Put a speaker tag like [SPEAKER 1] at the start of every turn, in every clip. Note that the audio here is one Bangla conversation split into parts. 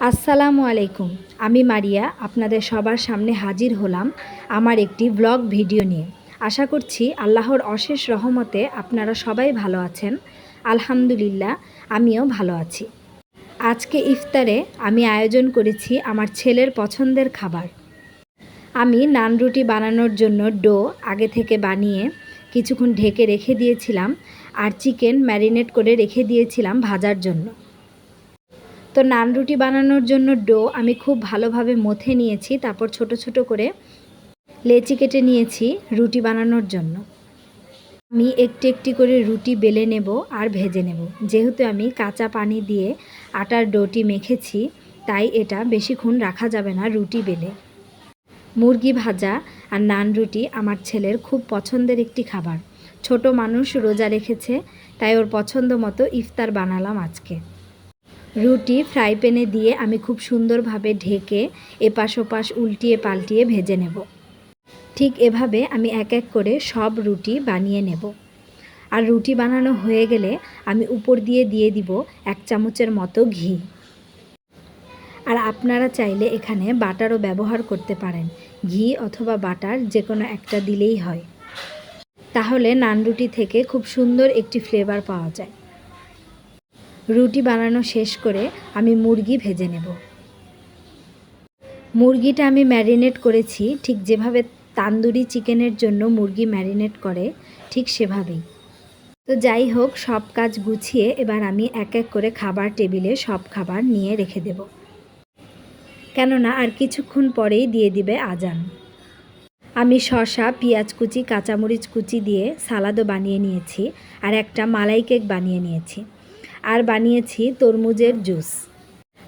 [SPEAKER 1] আসসালামু আলাইকুম। আমি মারিয়া আপনাদের সবার সামনে হাজির হলাম আমার একটি ব্লগ ভিডিও নিয়ে। আশা করছি আল্লাহর অশেষ রহমতে আপনারা সবাই ভালো আছেন। আলহামদুলিল্লাহ, আমিও ভালো আছি। আজকে ইফতারে আমি আয়োজন করেছি আমার ছেলের পছন্দের খাবার। আমি নান রুটি বানানোর জন্য ডো আগে থেকে বানিয়ে কিছুক্ষণ ঢেকে রেখে দিয়েছিলাম, আর চিকেন ম্যারিনেট করে রেখে দিয়েছিলাম ভাজার জন্য। তো নান রুটি বানানোর জন্য ডো আমি খুব ভালোভাবে মথে নিয়েছি, তারপর ছোট ছোট করে লেচি কেটে নিয়েছি রুটি বানানোর জন্য। আমি একটি একটি করে রুটি বেলে নেব আর ভেজে নেব। যেহেতু আমি কাঁচা পানি দিয়ে আটার ডোটি মেখেছি, তাই এটা বেশিক্ষণ রাখা যাবে না রুটি বেলে। মুরগি ভাজা আর নান রুটি আমার ছেলের খুব পছন্দের একটি খাবার। ছোট মানুষ, রোজা রেখেছে, তাই ওর পছন্দ মতো ইফতার বানালাম আজকে। রুটি ফ্রাই প্যানে দিয়ে আমি খুব সুন্দরভাবে ঢেকে এপাশ ওপাশ উল্টিয়ে পাল্টিয়ে ভেজে নেব। ঠিক এভাবে আমি এক এক করে সব রুটি বানিয়ে নেব। আর রুটি বানানো হয়ে গেলে আমি উপর দিয়ে দিব 1 চামচের মতো ঘি। আর আপনারা চাইলে এখানে বাটারও ব্যবহার করতে পারেন। ঘি অথবা বাটার যে কোনো একটা দিলেই হয়। তাহলে নান রুটি থেকে খুব সুন্দর একটি ফ্লেভার পাওয়া যায়। রুটি বানানো শেষ করে আমি মুরগি ভেজে নেব। মুরগিটা আমি ম্যারিনেট করেছি ঠিক যেভাবে তান্দুরি চিকেনের জন্য মুরগি ম্যারিনেট করে, ঠিক সেভাবেই। তো যাই হোক, সব কাজ গুছিয়ে এবার আমি এক এক করে খাবার টেবিলে সব খাবার নিয়ে রেখে দেব, কেননা আর কিছুক্ষণ পরেই দিয়ে দিবে আজান। আমি শসা, পেঁয়াজ কুচি, কাঁচামরিচ কুচি দিয়ে সালাদও বানিয়ে নিয়েছি, আর একটা মালাই কেক বানিয়ে নিয়েছি, আর বানিয়েছি তরমুজের জুস।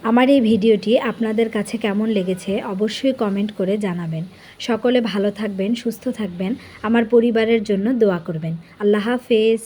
[SPEAKER 1] আমার এই ভিডিওটি আপনাদের কাছে কেমন লেগেছে অবশ্যই কমেন্ট করে জানাবেন। সকলে ভালো থাকবেন, সুস্থ থাকবেন, আমার পরিবারের জন্য দোয়া করবেন। আল্লাহ হাফেজ।